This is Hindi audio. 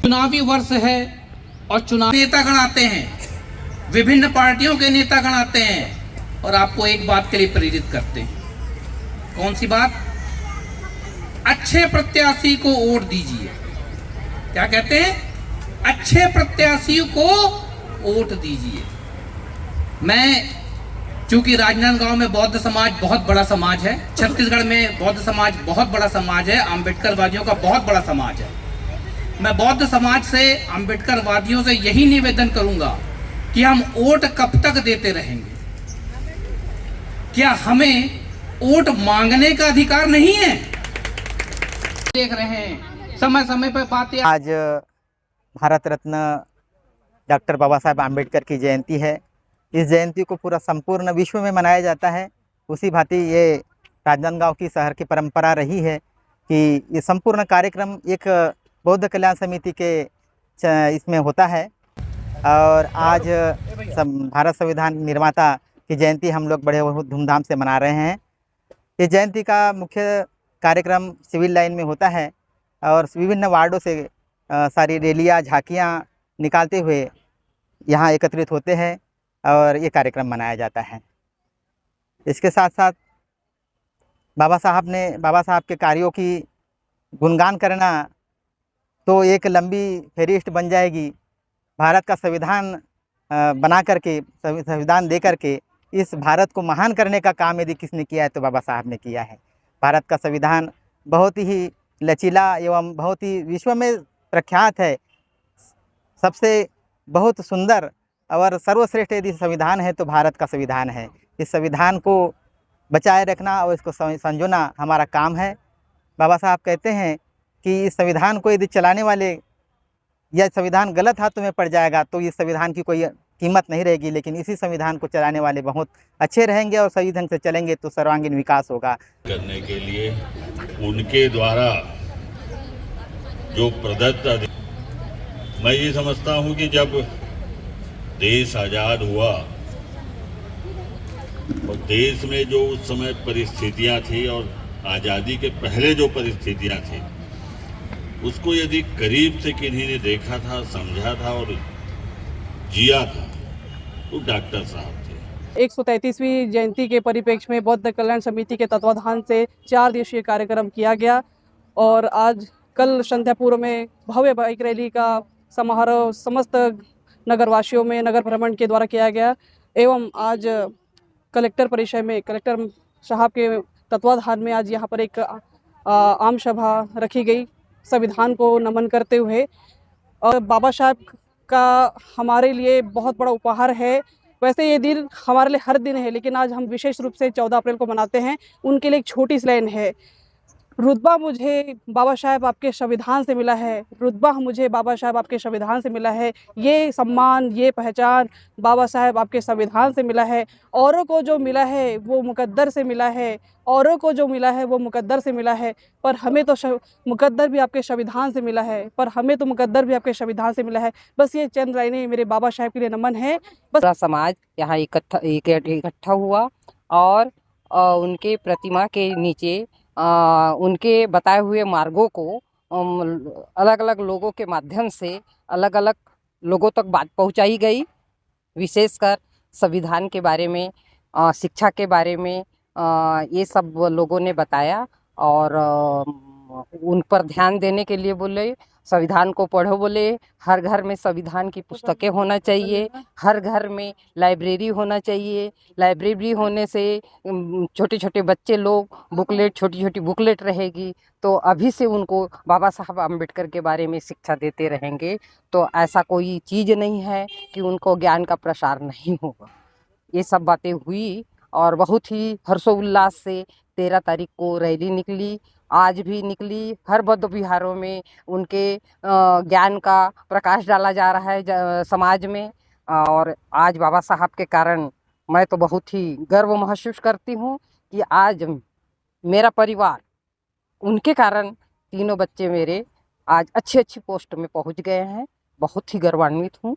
चुनावी वर्ष है और चुनाव नेतागण आते हैं, विभिन्न पार्टियों के नेतागण आते हैं और आपको एक बात के लिए प्रेरित करते हैं। कौन सी बात? अच्छे प्रत्याशी को वोट दीजिए। क्या कहते हैं? अच्छे प्रत्याशी को वोट दीजिए। मैं चूंकि राजनांदगांव में बौद्ध समाज बहुत बड़ा समाज है, छत्तीसगढ़ में बौद्ध समाज बहुत बड़ा समाज है, अम्बेडकरवादियों का बहुत बड़ा समाज है। मैं बौद्ध समाज से, अम्बेडकरवादियों से यही निवेदन करूंगा कि हम वोट कब तक देते रहेंगे? क्या हमें वोट मांगने का अधिकार नहीं है? देख रहे हैं समय समय पर बातें। आज भारत रत्न डॉक्टर बाबा साहेब आम्बेडकर की जयंती है। इस जयंती को पूरा संपूर्ण विश्व में मनाया जाता है। उसी भांति ये राजनांदगांव की शहर की परंपरा रही है कि ये संपूर्ण कार्यक्रम एक बौद्ध कल्याण समिति के इसमें होता है। और आज भारत संविधान निर्माता की जयंती हम लोग बड़े धूमधाम से मना रहे हैं। इस जयंती का मुख्य कार्यक्रम सिविल लाइन में होता है और विभिन्न वार्डों से सारी रैलियाँ, झांकियाँ निकालते हुए यहाँ एकत्रित होते हैं और ये कार्यक्रम मनाया जाता है। इसके साथ साथ बाबा साहब के कार्यों की गुणगान करना तो एक लंबी फहरिस्त बन जाएगी। भारत का संविधान बना करके, संविधान दे करके इस भारत को महान करने का काम यदि किसने किया है तो बाबा साहब ने किया है। भारत का संविधान बहुत ही लचीला एवं बहुत ही विश्व में प्रख्यात है। सबसे बहुत सुंदर और सर्वश्रेष्ठ यदि संविधान है तो भारत का संविधान है। इस संविधान को बचाए रखना और इसको संजोना हमारा काम है। बाबा साहब कहते हैं कि इस संविधान को यदि चलाने वाले या संविधान गलत हाथों में पड़ जाएगा तो इस संविधान की कोई कीमत नहीं रहेगी, लेकिन इसी संविधान को चलाने वाले बहुत अच्छे रहेंगे और सही ढंग से चलेंगे तो सर्वांगीण विकास होगा। करने के लिए उनके द्वारा जो प्रदत्त, मैं ये समझता हूँ कि जब देश आज़ाद हुआ और देश में जो उस समय परिस्थितियाँ थी और आज़ादी के पहले जो परिस्थितियाँ थी उसको यदि करीब से किन्हीं ने देखा था, समझा था और जिया था तो डॉक्टर साहब थे। 133वीं जयंती के परिप्रेक्ष्य में बौद्ध कल्याण समिति के तत्वाधान से 4 दिवसीय कार्यक्रम किया गया और आज कल संध्यापुर में भव्य बाइक रैली का समारोह समस्त नगरवासियों में नगर भ्रमण के द्वारा किया गया एवं आज कलेक्टर परिसर में कलेक्टर साहब के तत्वाधान में आज यहाँ पर एक आम सभा रखी गई संविधान को नमन करते हुए। और बाबा साहब का हमारे लिए बहुत बड़ा उपहार है। वैसे ये दिन हमारे लिए हर दिन है, लेकिन आज हम विशेष रूप से 14 अप्रैल को मनाते हैं। उनके लिए एक छोटी सी लाइन है, रुतबा मुझे बाबा साहब आपके संविधान से मिला है, रुतबा मुझे बाबा साहब आपके संविधान से मिला है। ये सम्मान, ये पहचान बाबा साहब आपके संविधान से मिला है। औरों को जो मिला है वो मुकद्दर से मिला है, औरों को जो मिला है वो मुकद्दर से मिला है, पर हमें तो मुकद्दर भी आपके संविधान से मिला है, पर हमें तो मुकद्दर भी आपके संविधान से मिला है। बस ये चंद लाइनें मेरे बाबा साहब के लिए नमन है। बस पूरा समाज यहाँ इकट्ठा हुआ और उनके प्रतिमा के नीचे उनके बताए हुए मार्गों को अलग अलग लोगों के माध्यम से अलग अलग लोगों तक बात पहुंचाई गई। विशेषकर संविधान के बारे में, शिक्षा के बारे में ये सब लोगों ने बताया और उन पर ध्यान देने के लिए बोले, संविधान को पढ़ो बोले। हर घर में संविधान की पुस्तकें होना चाहिए, हर घर में लाइब्रेरी होना चाहिए। लाइब्रेरी होने से छोटे छोटे बच्चे लोग छोटी छोटी बुकलेट रहेगी तो अभी से उनको बाबा साहब आम्बेडकर के बारे में शिक्षा देते रहेंगे तो ऐसा कोई चीज़ नहीं है कि उनको ज्ञान का प्रसार नहीं होगा। ये सब बातें हुई और बहुत ही हर्षोल्लास से 13 तारीख को रैली निकली, आज भी निकली। हर बौद्ध विहारों में उनके ज्ञान का प्रकाश डाला जा रहा है समाज में। और आज बाबा साहब के कारण मैं तो बहुत ही गर्व महसूस करती हूँ कि आज मेरा परिवार, उनके कारण तीनों बच्चे मेरे आज अच्छी पोस्ट में पहुँच गए हैं। बहुत ही गर्वान्वित हूँ।